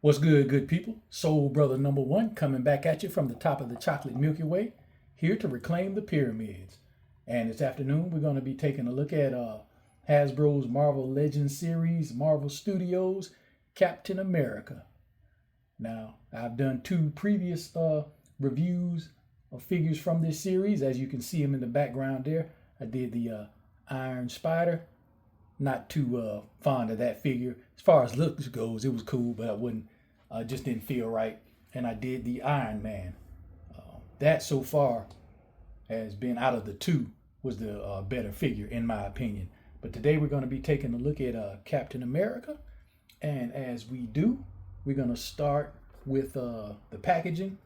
What's good, good people? Soul Brother number one coming back at you from the top of the chocolate Milky Way, here to reclaim the pyramids. And this afternoon, we're going to be taking a look at Hasbro's Marvel Legends series, Marvel Studios, Captain America. Now, I've done two previous reviews of figures from this series. As you can see them in the background there, I did the Iron Spider. Not too fond of that figure. As far as looks goes, it was cool, but I wouldn't, just didn't feel right. And I did the Iron Man. That so far has been, out of the two, was the better figure in my opinion. But today we're going to be taking a look at Captain America. And as we do, we're going to start with the packaging.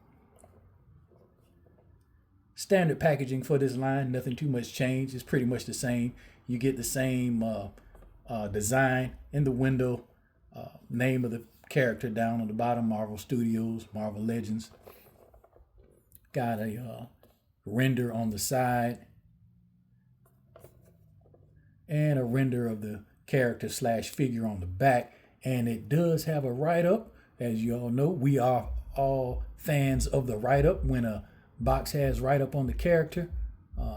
Standard packaging for this line, nothing too much change. It's pretty much the same. You get the same design in the window, name of the character down on the bottom, Marvel Studios, Marvel Legends. Got a render on the side and a render of the character slash figure on the back. And it does have a write-up. As you all know, we are all fans of the write-up. When a box has write-up on the character,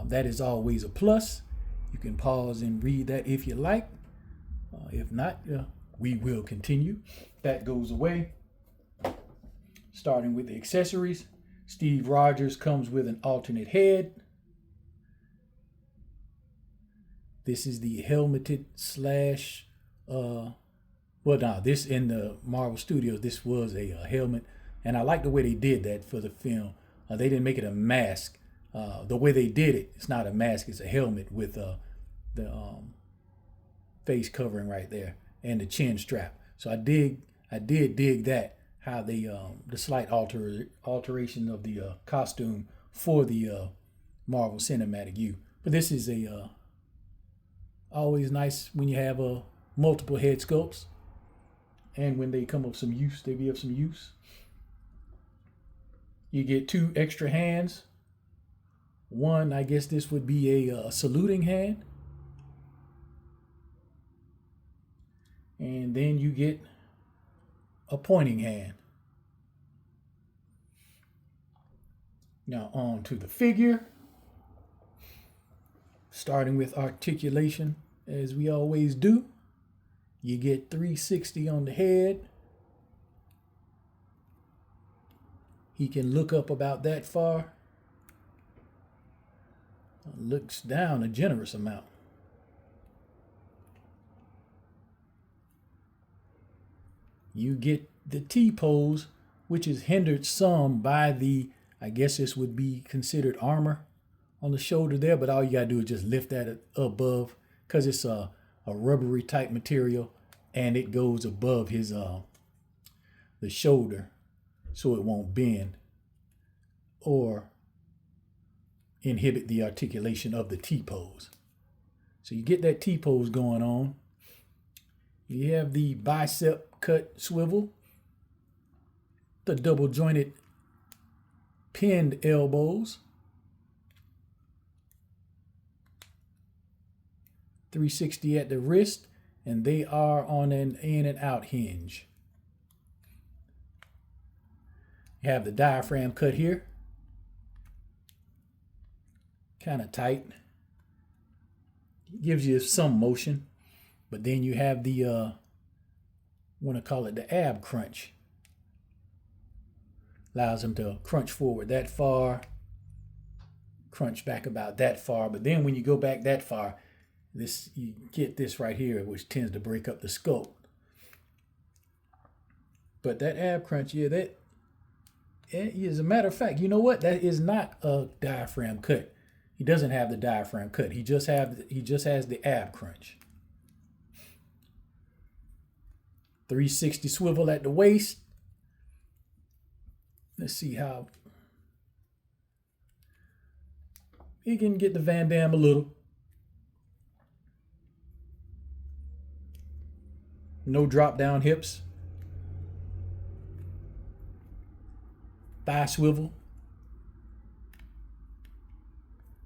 that is always a plus. You can pause and read that if you like. If not, we will continue. That goes away. Starting with the accessories, Steve Rogers comes with an alternate head. This is the helmeted slash, this in the Marvel Studios, this was a helmet. And I like the way they did that for the film. They didn't make it a mask. The way they did it, it's not a mask, it's a helmet with the face covering right there and the chin strap. So I did dig that, how they the slight alteration of the costume for the Marvel Cinematic U. But this is a always nice when you have multiple head sculpts, and when they come of some use, they be of some use. You get two extra hands. One, I guess this would be a saluting hand. And then you get a pointing hand. Now on to the figure. Starting with articulation, as we always do. You get 360 on the head. He can look up about that far. Looks down a generous amount. You get the T-pose, which is hindered some by the, I guess this would be considered armor on the shoulder there, but all you gotta do is just lift that above, because it's a rubbery type material, and it goes above his the shoulder, so it won't bend or inhibit the articulation of the T-pose. So you get that T-pose going on. You have the bicep cut swivel, the double jointed pinned elbows, 360 at the wrist, and they are on an in and out hinge. You have the diaphragm cut here, kind of tight. It gives you some motion, but then you have the want to call it the ab crunch. Allows him to crunch forward that far, crunch back about that far. But then when you go back that far, you get this right here, which tends to break up the sculpt. But that ab crunch, that as a matter of fact, you know what? That is not a diaphragm cut. He doesn't have the diaphragm cut. He just has the ab crunch. 360 swivel at the waist. Let's see how he can get the Van Damme a little. No drop down hips. Thigh swivel.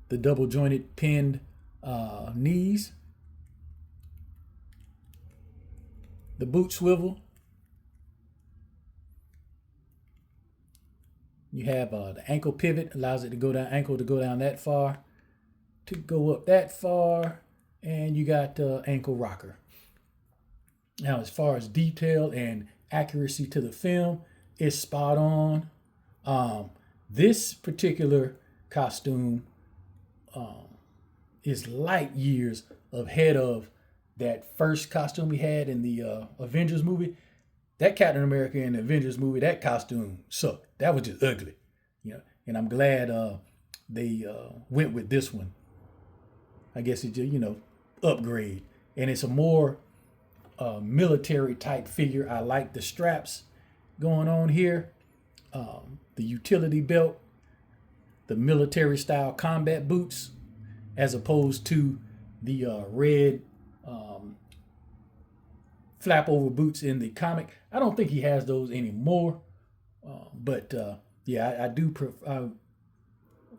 The double jointed pinned knees. The boot swivel. You have the ankle pivot, allows it to go down, ankle to go down that far, to go up that far, and you got ankle rocker. Now, as far as detail and accuracy to the film, it's spot on. This particular costume is light years ahead of that first costume we had in the Avengers movie. That Captain America in the Avengers movie, that costume sucked. That was just ugly, And I'm glad they went with this one. I guess it's just, upgrade, and it's a more military type figure. I like the straps going on here, the utility belt, the military style combat boots, as opposed to the red flap over boots in the comic. I don't think he has those anymore, but I do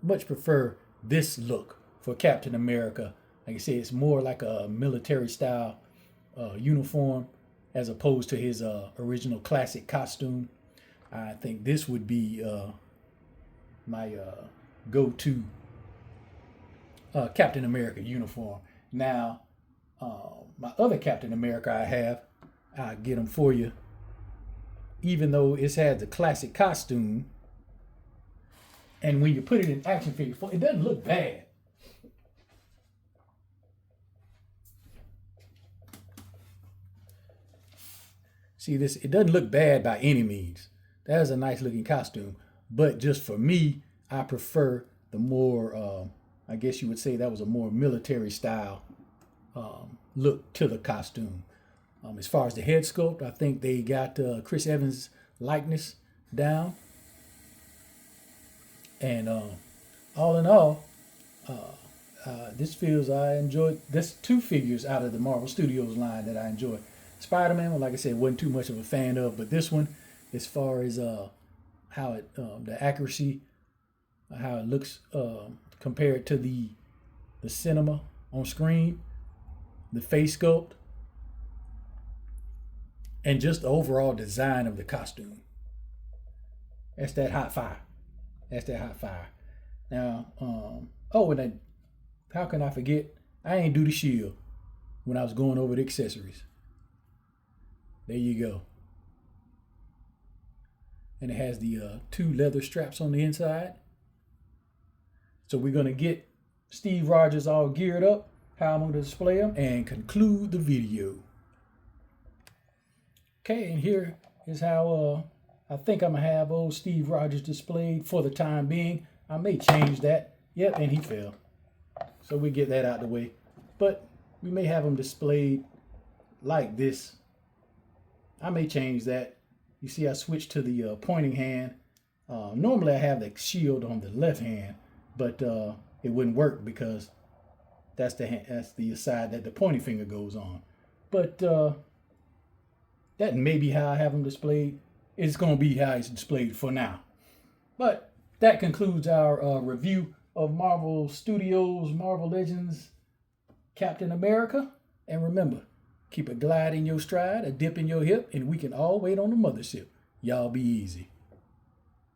much prefer this look for Captain America. Like I said, it's more like a military style uniform as opposed to his original classic costume. I think this would be my go-to Captain America uniform. Now, my other Captain America I'll get them for you. Even though it has the classic costume, and when you put it in action figure form, it doesn't look bad. See this? It doesn't look bad by any means. That is a nice looking costume. But just for me, I prefer the more, I guess you would say that was a more military style look to the costume. As far as the head sculpt, I think they got Chris Evans' likeness down. And all in all, I enjoyed this two figures out of the Marvel Studios line that I enjoyed. Spider-Man, well, like I said, wasn't too much of a fan of, but this one, as far as how it, the accuracy, how it looks compared to the cinema on screen, the face sculpt, and just the overall design of the costume. That's that hot fire. Now, and how can I forget? I ain't do the shield when I was going over the accessories. There you go. And it has the two leather straps on the inside. So we're going to get Steve Rogers all geared up, how I'm going to display them, and conclude the video. Okay, and here is how I think I'm going to have old Steve Rogers displayed for the time being. I may change that. Yep, and he fell. So we get that out of the way. But we may have him displayed like this. I may change that. You see I switched to the pointing hand. Normally I have the shield on the left hand, but it wouldn't work because that's the side that the pointing finger goes on. But that may be how I have him displayed. It's going to be how it's displayed for now. But that concludes our review of Marvel Studios, Marvel Legends, Captain America. And remember, keep a glide in your stride, a dip in your hip, and we can all wait on the mothership. Y'all be easy.